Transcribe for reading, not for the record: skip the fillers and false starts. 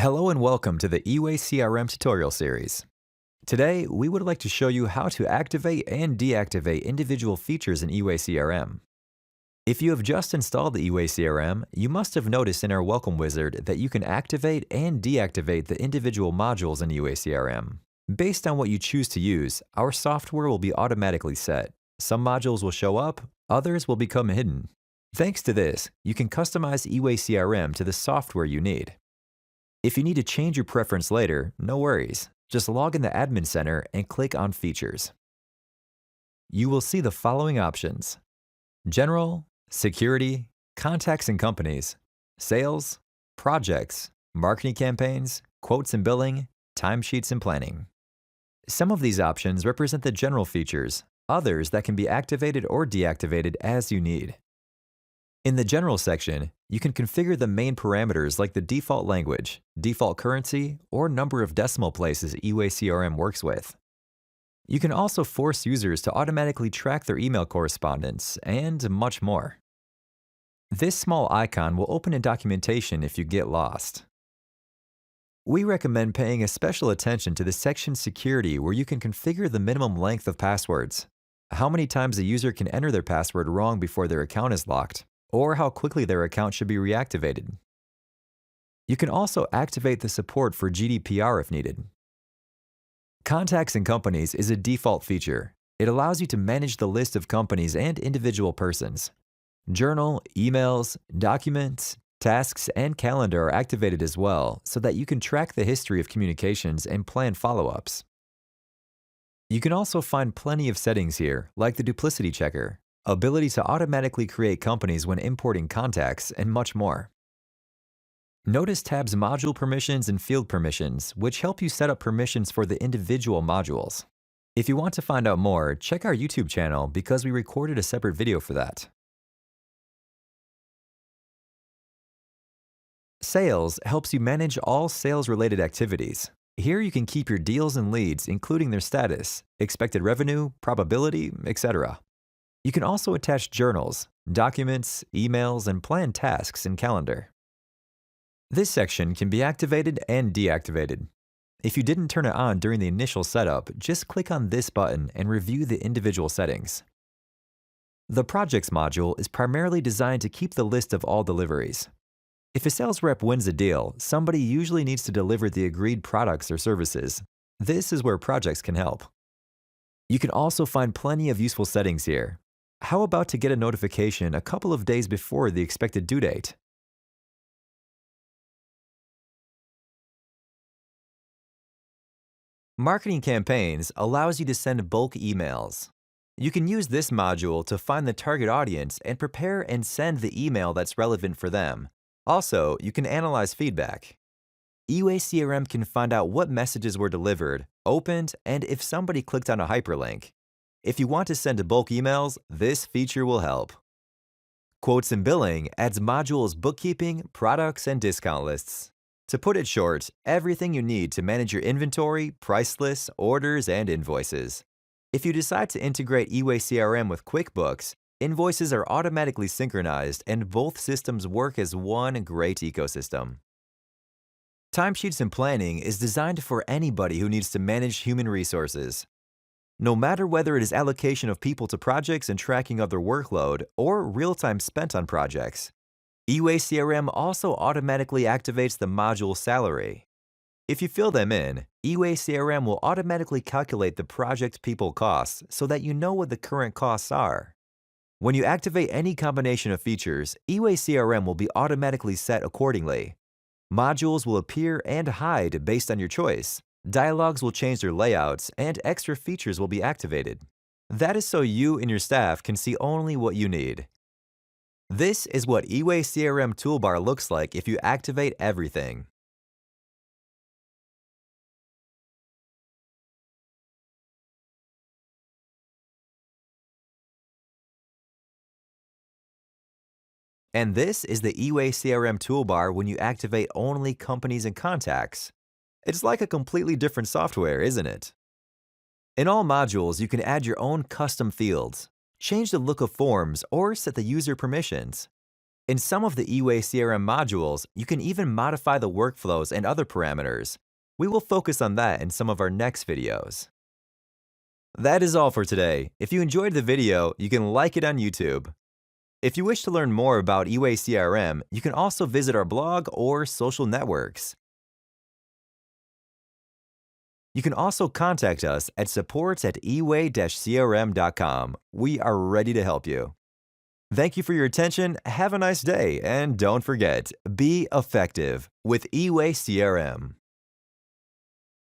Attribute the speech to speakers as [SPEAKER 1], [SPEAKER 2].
[SPEAKER 1] Hello and welcome to the EWay CRM tutorial series. Today, we would like to show you how to activate and deactivate individual features in EWay CRM. If you have just installed the EWay CRM, you must have noticed in our welcome wizard that you can activate and deactivate the individual modules in EWay CRM. Based on what you choose to use, our software will be automatically set. Some modules will show up, others will become hidden. Thanks to this, you can customize EWay CRM to the software you need. If you need to change your preference later, no worries. Just log in the Admin Center and click on Features. You will see the following options: General, Security, Contacts and Companies, Sales, Projects, Marketing Campaigns, Quotes and Billing, Timesheets and Planning. Some of these options represent the general features, others that can be activated or deactivated as you need. In the General section, you can configure the main parameters like the default language, default currency, or number of decimal places EWay CRM works with. You can also force users to automatically track their email correspondence, and much more. This small icon will open in documentation if you get lost. We recommend paying a special attention to the section Security, where you can configure the minimum length of passwords, how many times a user can enter their password wrong before their account is locked, or how quickly their account should be reactivated. You can also activate the support for GDPR if needed. Contacts and Companies is a default feature. It allows you to manage the list of companies and individual persons. Journal, emails, documents, tasks, and calendar are activated as well so that you can track the history of communications and plan follow-ups. You can also find plenty of settings here, like the duplicity checker, ability to automatically create companies when importing contacts, and much more. Notice tabs Module Permissions and Field Permissions, which help you set up permissions for the individual modules. If you want to find out more, check our YouTube channel because we recorded a separate video for that. Sales helps you manage all sales-related activities. Here you can keep your deals and leads, including their status, expected revenue, probability, etc. You can also attach journals, documents, emails, and plan tasks in Calendar. This section can be activated and deactivated. If you didn't turn it on during the initial setup, just click on this button and review the individual settings. The Projects module is primarily designed to keep the list of all deliveries. If a sales rep wins a deal, somebody usually needs to deliver the agreed products or services. This is where Projects can help. You can also find plenty of useful settings here. How about to get a notification a couple of days before the expected due date? Marketing Campaigns allows you to send bulk emails. You can use this module to find the target audience and prepare and send the email that's relevant for them. Also, you can analyze feedback. EWay CRM can find out what messages were delivered, opened, and if somebody clicked on a hyperlink. If you want to send bulk emails, this feature will help. Quotes and Billing adds modules bookkeeping, products, and discount lists. To put it short, everything you need to manage your inventory, price lists, orders, and invoices. If you decide to integrate EWay CRM with QuickBooks, invoices are automatically synchronized and both systems work as one great ecosystem. Timesheets and Planning is designed for anybody who needs to manage human resources. No matter whether it is allocation of people to projects and tracking of their workload, or real time spent on projects, EWay CRM also automatically activates the module Salary. If you fill them in, EWay CRM will automatically calculate the project people costs so that you know what the current costs are. When you activate any combination of features, EWay CRM will be automatically set accordingly. Modules will appear and hide based on your choice. Dialogues will change their layouts, and extra features will be activated. That is so you and your staff can see only what you need. This is what EWay CRM Toolbar looks like if you activate everything. And this is the EWay CRM Toolbar when you activate only companies and contacts. It's like a completely different software, isn't it? In all modules, you can add your own custom fields, change the look of forms, or set the user permissions. In some of the EWay CRM modules, you can even modify the workflows and other parameters. We will focus on that in some of our next videos. That is all for today. If you enjoyed the video, you can like it on YouTube. If you wish to learn more about EWay CRM, you can also visit our blog or social networks. You can also contact us at support@eway-crm.com. We are ready to help you. Thank you for your attention, have a nice day, and don't forget, be effective with EWay CRM.